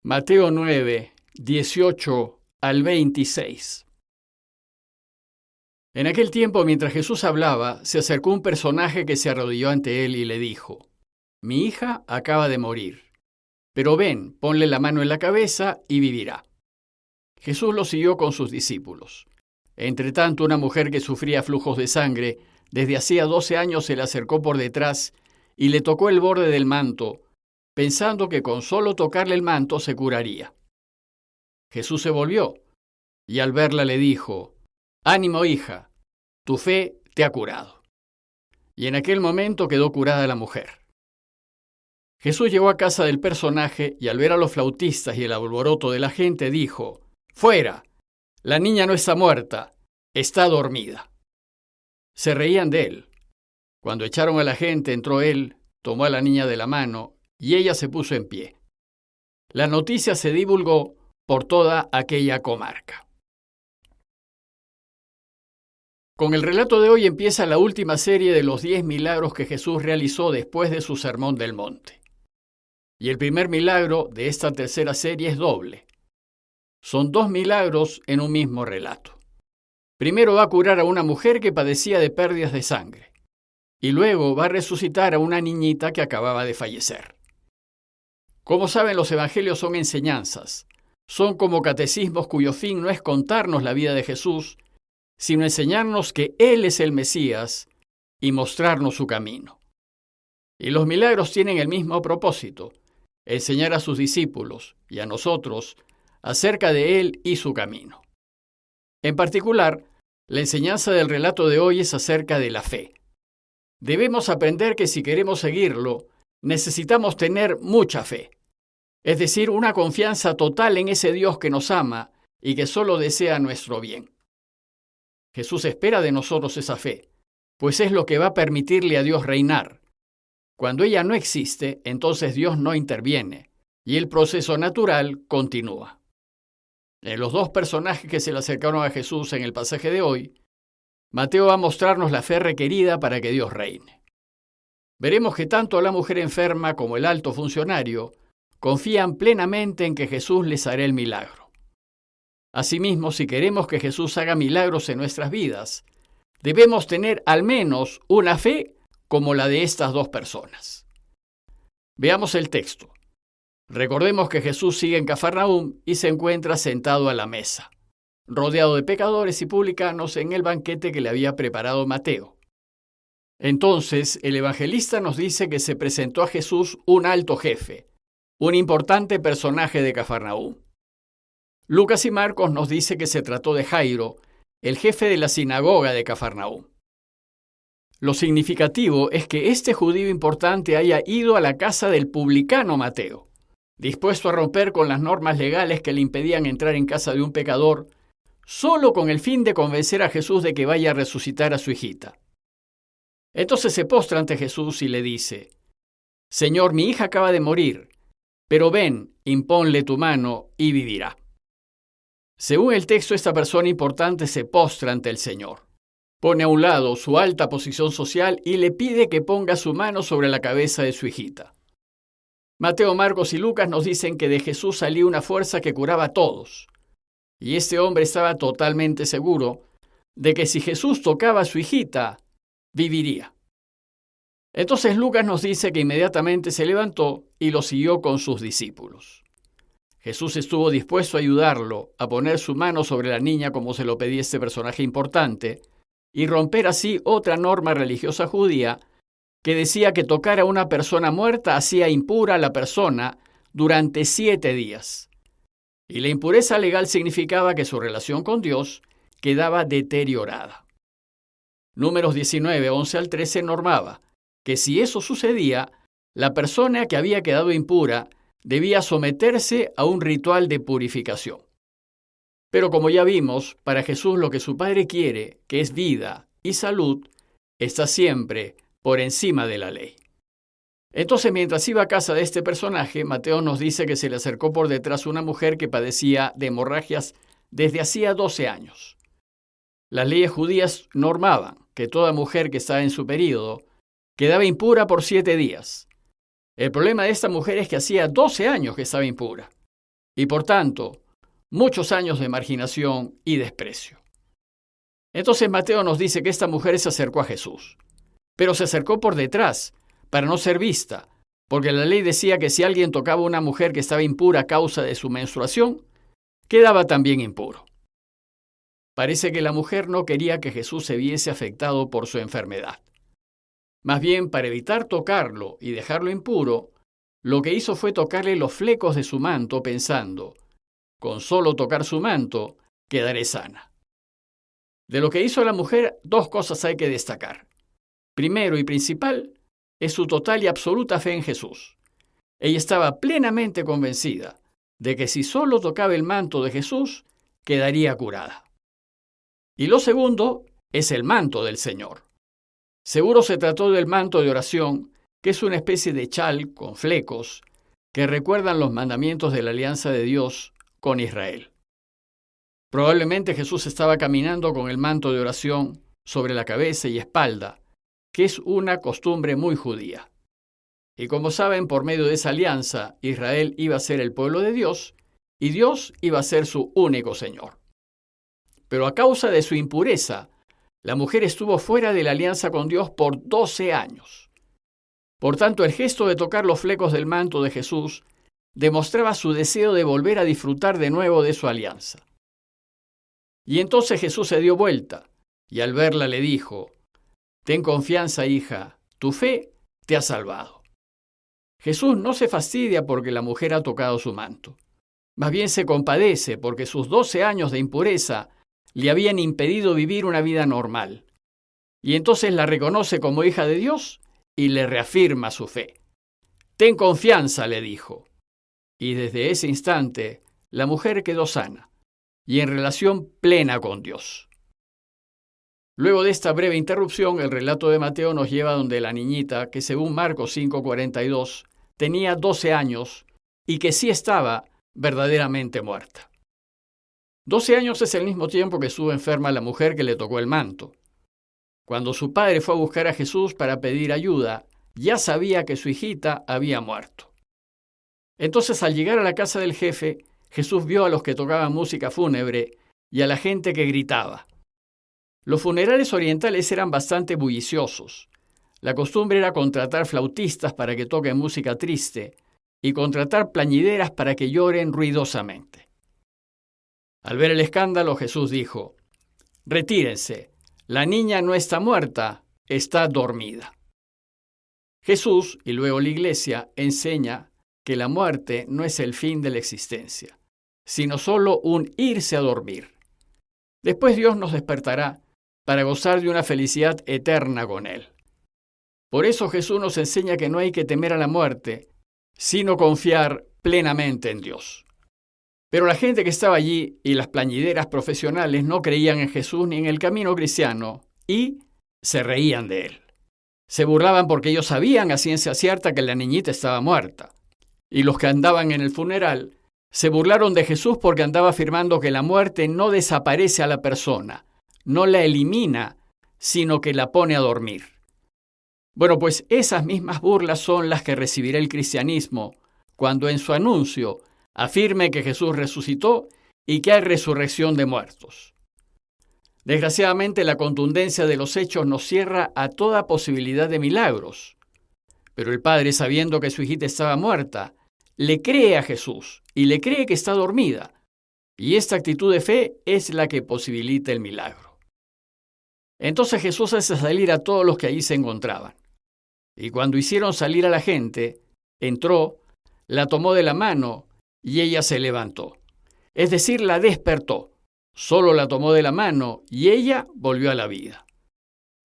Mateo 9, 18 al 26. En aquel tiempo, mientras Jesús hablaba, se acercó un personaje que se arrodilló ante él y le dijo: «Mi hija acaba de morir, pero ven, ponle la mano en la cabeza y vivirá». Jesús lo siguió con sus discípulos. Entretanto, una mujer que sufría flujos de sangre desde hacía 12 años se le acercó por detrás y le tocó el borde del manto, pensando que con solo tocarle el manto se curaría. Jesús se volvió y al verla le dijo: «Ánimo, hija, tu fe te ha curado». Y en aquel momento quedó curada la mujer. Jesús llegó a casa del personaje y al ver a los flautistas y el alboroto de la gente dijo: «¡Fuera! La niña no está muerta, está dormida». Se reían de él. Cuando echaron a la gente, entró él, tomó a la niña de la mano y ella se puso en pie. La noticia se divulgó por toda aquella comarca. Con el relato de hoy empieza la última serie de los 10 milagros que Jesús realizó después de su Sermón del Monte. Y el primer milagro de esta tercera serie es doble. Son 2 milagros en un mismo relato. Primero va a curar a una mujer que padecía de pérdidas de sangre, y luego va a resucitar a una niñita que acababa de fallecer. Como saben, los evangelios son enseñanzas. Son como catecismos cuyo fin no es contarnos la vida de Jesús, sino enseñarnos que Él es el Mesías y mostrarnos su camino. Y los milagros tienen el mismo propósito: enseñar a sus discípulos y a nosotros acerca de Él y su camino. En particular, la enseñanza del relato de hoy es acerca de la fe. Debemos aprender que si queremos seguirlo, necesitamos tener mucha fe, es decir, una confianza total en ese Dios que nos ama y que solo desea nuestro bien. Jesús espera de nosotros esa fe, pues es lo que va a permitirle a Dios reinar. Cuando ella no existe, entonces Dios no interviene y el proceso natural continúa. En los 2 personajes que se le acercaron a Jesús en el pasaje de hoy, Mateo va a mostrarnos la fe requerida para que Dios reine. Veremos que tanto la mujer enferma como el alto funcionario confían plenamente en que Jesús les hará el milagro. Asimismo, si queremos que Jesús haga milagros en nuestras vidas, debemos tener al menos una fe como la de estas 2 personas. Veamos el texto. Recordemos que Jesús sigue en Cafarnaúm y se encuentra sentado a la mesa, rodeado de pecadores y publicanos en el banquete que le había preparado Mateo. Entonces, el evangelista nos dice que se presentó a Jesús un alto jefe, un importante personaje de Cafarnaúm. Lucas y Marcos nos dice que se trató de Jairo, el jefe de la sinagoga de Cafarnaúm. Lo significativo es que este judío importante haya ido a la casa del publicano Mateo, dispuesto a romper con las normas legales que le impedían entrar en casa de un pecador, solo con el fin de convencer a Jesús de que vaya a resucitar a su hijita. Entonces se postra ante Jesús y le dice: «Señor, mi hija acaba de morir, pero ven, imponle tu mano y vivirá». Según el texto, esta persona importante se postra ante el Señor, pone a un lado su alta posición social y le pide que ponga su mano sobre la cabeza de su hijita. Mateo, Marcos y Lucas nos dicen que de Jesús salía una fuerza que curaba a todos, y este hombre estaba totalmente seguro de que si Jesús tocaba a su hijita, viviría. Entonces Lucas nos dice que inmediatamente se levantó y lo siguió con sus discípulos. Jesús estuvo dispuesto a ayudarlo a poner su mano sobre la niña como se lo pedía este personaje importante y romper así otra norma religiosa judía que decía que tocar a una persona muerta hacía impura a la persona durante 7 días. Y la impureza legal significaba que su relación con Dios quedaba deteriorada. Números 19, 11 al 13 normaba que si eso sucedía, la persona que había quedado impura debía someterse a un ritual de purificación. Pero como ya vimos, para Jesús lo que su Padre quiere, que es vida y salud, está siempre por encima de la ley. Entonces, mientras iba a casa de este personaje, Mateo nos dice que se le acercó por detrás una mujer que padecía de hemorragias desde hacía 12 años. Las leyes judías normaban que toda mujer que estaba en su período quedaba impura por 7 días. El problema de esta mujer es que hacía 12 años que estaba impura. y por tanto, muchos años de marginación y desprecio. Entonces Mateo nos dice que esta mujer se acercó a Jesús, pero se acercó por detrás, para no ser vista, porque la ley decía que si alguien tocaba a una mujer que estaba impura a causa de su menstruación, quedaba también impuro. Parece que la mujer no quería que Jesús se viese afectado por su enfermedad. Más bien, para evitar tocarlo y dejarlo impuro, lo que hizo fue tocarle los flecos de su manto pensando, con solo tocar su manto, quedaré sana. De lo que hizo la mujer, dos cosas hay que destacar. Primero y principal, es su total y absoluta fe en Jesús. Ella estaba plenamente convencida de que si solo tocaba el manto de Jesús, quedaría curada. Y lo segundo es el manto del Señor. Seguro se trató del manto de oración, que es una especie de chal con flecos que recuerdan los mandamientos de la alianza de Dios con Israel. Probablemente Jesús estaba caminando con el manto de oración sobre la cabeza y espalda, que es una costumbre muy judía. Y como saben, por medio de esa alianza, Israel iba a ser el pueblo de Dios y Dios iba a ser su único Señor. Pero a causa de su impureza, la mujer estuvo fuera de la alianza con Dios por 12 años. Por tanto, el gesto de tocar los flecos del manto de Jesús demostraba su deseo de volver a disfrutar de nuevo de su alianza. Y entonces Jesús se dio vuelta y al verla le dijo, «Ten confianza, hija, tu fe te ha salvado». Jesús no se fastidia porque la mujer ha tocado su manto. Más bien se compadece porque sus 12 años de impureza le habían impedido vivir una vida normal. Y entonces la reconoce como hija de Dios y le reafirma su fe. «Ten confianza», le dijo. Y desde ese instante, la mujer quedó sana y en relación plena con Dios. Luego de esta breve interrupción, el relato de Mateo nos lleva donde la niñita, que según Marcos 5:42, tenía 12 años y que sí estaba verdaderamente muerta. 12 años es el mismo tiempo que estuvo enferma la mujer que le tocó el manto. Cuando su padre fue a buscar a Jesús para pedir ayuda, ya sabía que su hijita había muerto. Entonces, al llegar a la casa del jefe, Jesús vio a los que tocaban música fúnebre y a la gente que gritaba. Los funerales orientales eran bastante bulliciosos. La costumbre era contratar flautistas para que toquen música triste y contratar plañideras para que lloren ruidosamente. Al ver el escándalo, Jesús dijo, «Retírense, la niña no está muerta, está dormida». Jesús, y luego la Iglesia, enseña que la muerte no es el fin de la existencia, sino solo un irse a dormir. Después Dios nos despertará para gozar de una felicidad eterna con Él. Por eso Jesús nos enseña que no hay que temer a la muerte, sino confiar plenamente en Dios. Pero la gente que estaba allí y las plañideras profesionales no creían en Jesús ni en el camino cristiano y se reían de Él. Se burlaban porque ellos sabían a ciencia cierta que la niñita estaba muerta. Y los que andaban en el funeral se burlaron de Jesús porque andaba afirmando que la muerte no desaparece a la persona, no la elimina, sino que la pone a dormir. Bueno, pues esas mismas burlas son las que recibirá el cristianismo cuando en su anuncio afirme que Jesús resucitó y que hay resurrección de muertos. Desgraciadamente, la contundencia de los hechos nos cierra a toda posibilidad de milagros. Pero el padre, sabiendo que su hijita estaba muerta, le cree a Jesús y le cree que está dormida. Y esta actitud de fe es la que posibilita el milagro. Entonces Jesús hace salir a todos los que allí se encontraban. Y cuando hicieron salir a la gente, entró, la tomó de la mano y ella se levantó. Es decir, la despertó. Solo la tomó de la mano y ella volvió a la vida.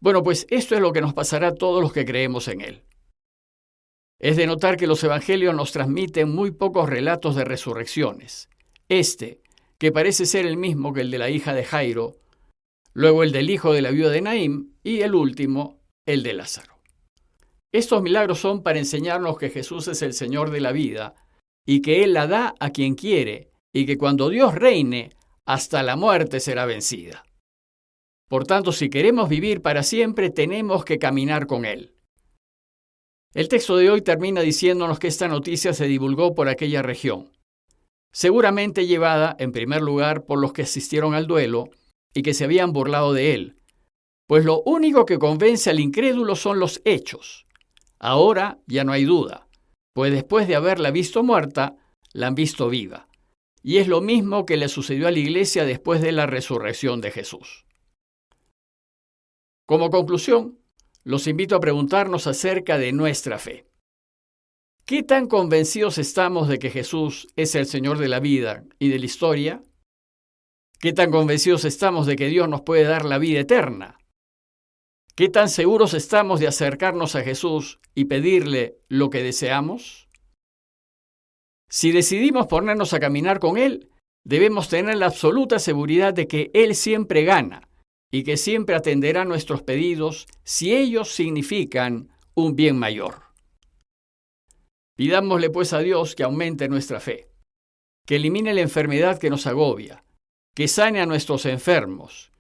Bueno, pues esto es lo que nos pasará a todos los que creemos en Él. Es de notar que los evangelios nos transmiten muy pocos relatos de resurrecciones. Que parece ser el mismo que el de la hija de Jairo, luego el del hijo de la viuda de Naín y el último, el de Lázaro. Estos milagros son para enseñarnos que Jesús es el Señor de la vida y que Él la da a quien quiere y que cuando Dios reine, hasta la muerte será vencida. Por tanto, si queremos vivir para siempre, tenemos que caminar con Él. El texto de hoy termina diciéndonos que esta noticia se divulgó por aquella región. seguramente llevada en primer lugar por los que asistieron al duelo y que se habían burlado de él, pues lo único que convence al incrédulo son los hechos. Ahora ya no hay duda, pues después de haberla visto muerta, la han visto viva. Y es lo mismo que le sucedió a la iglesia después de la resurrección de Jesús. Como conclusión, los invito a preguntarnos acerca de nuestra fe. ¿Qué tan convencidos estamos de que Jesús es el Señor de la vida y de la historia? ¿Qué tan convencidos estamos de que Dios nos puede dar la vida eterna? ¿Qué tan seguros estamos de acercarnos a Jesús y pedirle lo que deseamos? Si decidimos ponernos a caminar con Él, debemos tener la absoluta seguridad de que Él siempre gana y que siempre atenderá nuestros pedidos si ellos significan un bien mayor. Pidámosle pues a Dios que aumente nuestra fe, que elimine la enfermedad que nos agobia, que sane a nuestros enfermos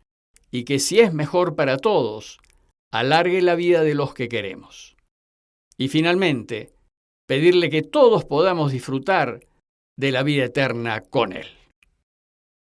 y que, si es mejor para todos, alargue la vida de los que queremos. Y finalmente, pedirle que todos podamos disfrutar de la vida eterna con Él.